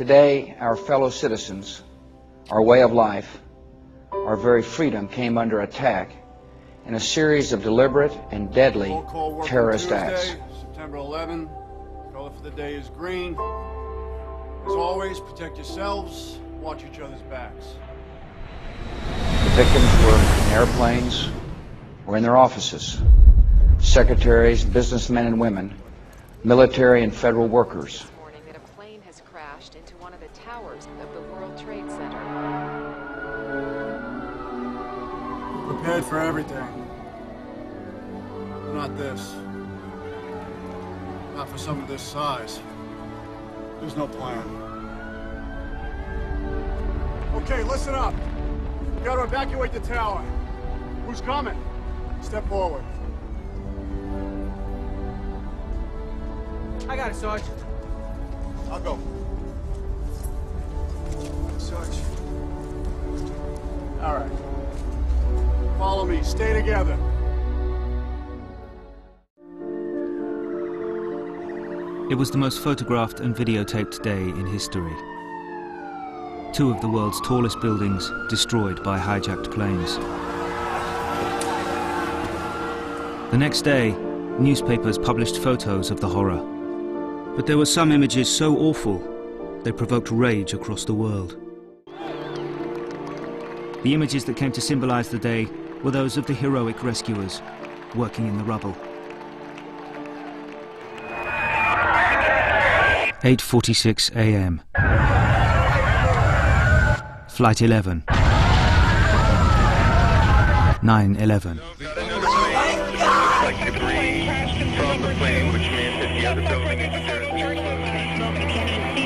Today, our fellow citizens, our way of life, our very freedom came under attack in a series of deliberate and deadly terrorist acts. September 11, color for the day is green. As always, protect yourselves, watch each other's backs. The victims were in airplanes or in their offices, secretaries, businessmen and women, military and federal workers. This morning that a plane has crashed into one of the towers of the World Trade Center. We're prepared for everything. But not this. Not for something this size. There's no plan. Okay, listen up. We gotta evacuate the tower. Who's coming? Step forward. I got it, Sarge. I'll go. Sarge. All right. Follow me. Stay together. It was the most photographed and videotaped day in history. Two of the world's tallest buildings destroyed by hijacked planes. The next day, newspapers published photos of the horror. But there were some images so awful, they provoked rage across the world. The images that came to symbolize the day were those of the heroic rescuers working in the rubble. 8:46 a.m. Flight 11. 9/11.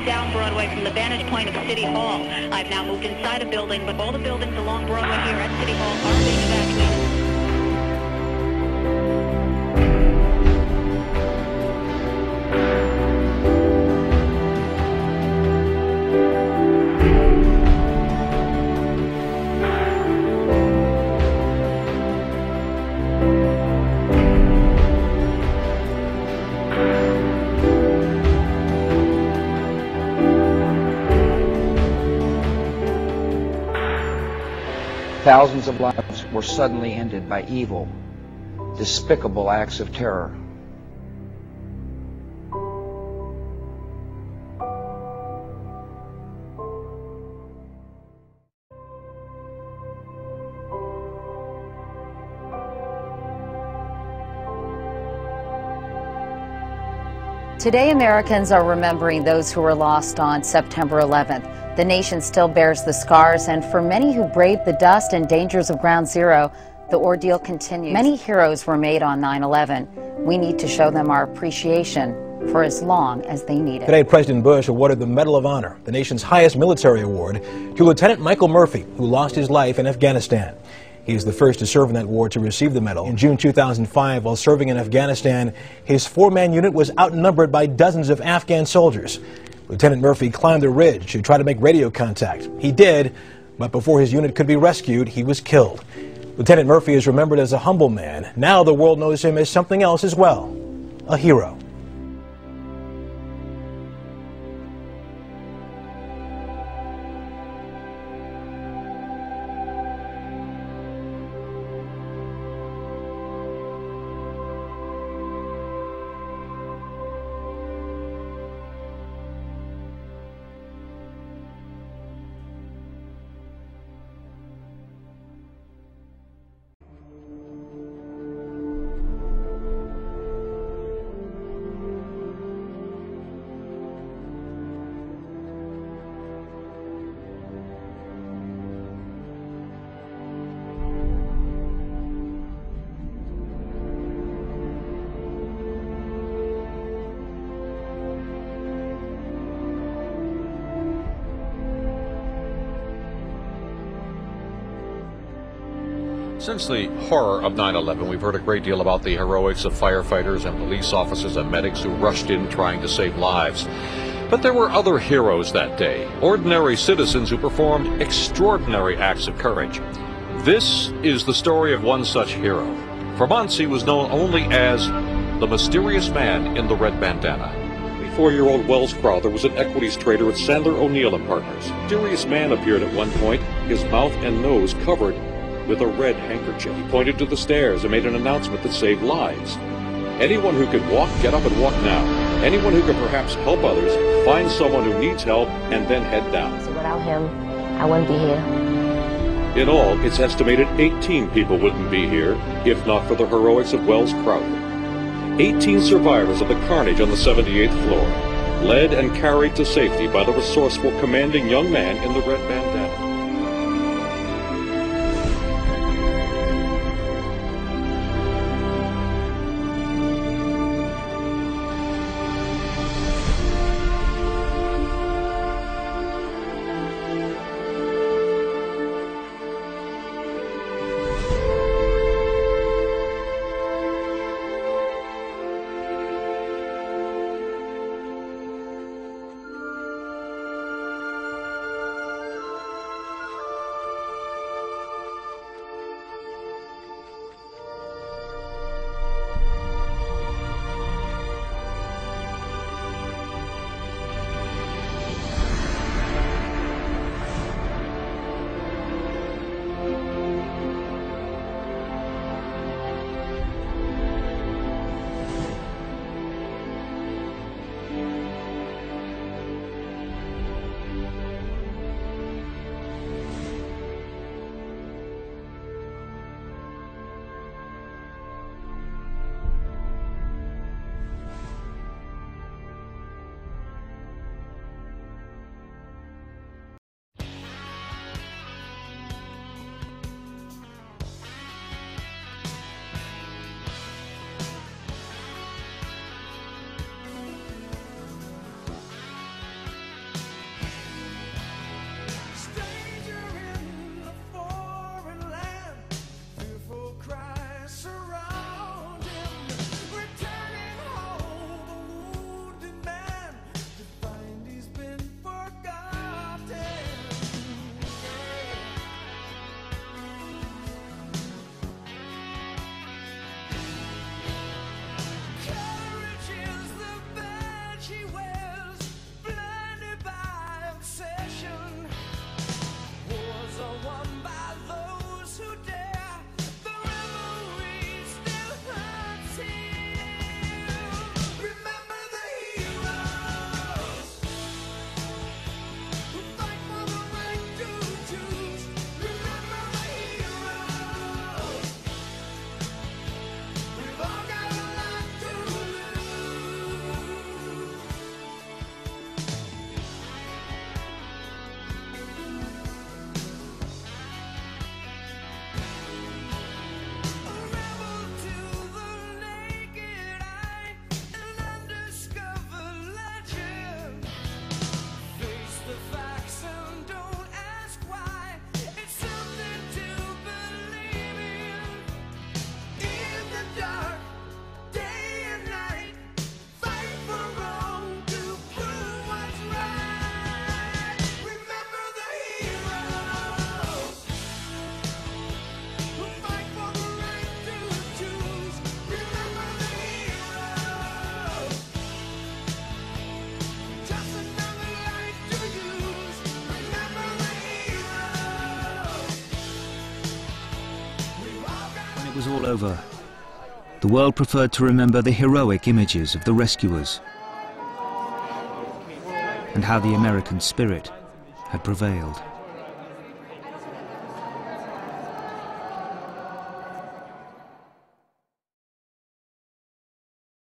Down Broadway from the vantage point of City Hall. I've now moved inside a building, but all the buildings along Broadway here at City Hall are being evacuated. Thousands of lives were suddenly ended by evil, despicable acts of terror. Today, Americans are remembering those who were lost on September 11th. The nation still bears the scars, and for many who braved the dust and dangers of Ground Zero, the ordeal continues. Many heroes were made on 9/11. We need to show them our appreciation for as long as they need it. Today, President Bush awarded the Medal of Honor, the nation's highest military award, to Lieutenant Michael Murphy, who lost his life in Afghanistan. He is the first to serve in that war to receive the medal. In June 2005, while serving in Afghanistan, his four-man unit was outnumbered by dozens of Afghan soldiers. Lieutenant Murphy climbed a ridge to try to make radio contact. He did, but before his unit could be rescued, he was killed. Lieutenant Murphy is remembered as a humble man. Now the world knows him as something else as well, a hero. Since the horror of 9/11, we've heard a great deal about the heroics of firefighters and police officers and medics who rushed in trying to save lives. But there were other heroes that day, ordinary citizens who performed extraordinary acts of courage. This is the story of one such hero. For months, he was known only as the mysterious man in the red bandana. We 54-year-old Wells Crowther was an equities trader at Sandler O'Neill & Partners. A mysterious man appeared at one point, his mouth and nose covered with a red handkerchief. He pointed to the stairs and made an announcement that saved lives. Anyone who could walk, get up and walk now. Anyone who could perhaps help others, find someone who needs help, and then head down. So without him, I wouldn't be here. In all, it's estimated 18 people wouldn't be here, if not for the heroics of Wells Crowther. 18 survivors of the carnage on the 78th floor, led and carried to safety by the resourceful, commanding young man in the red bandana. It was all over. The world preferred to remember the heroic images of the rescuers and how the American spirit had prevailed.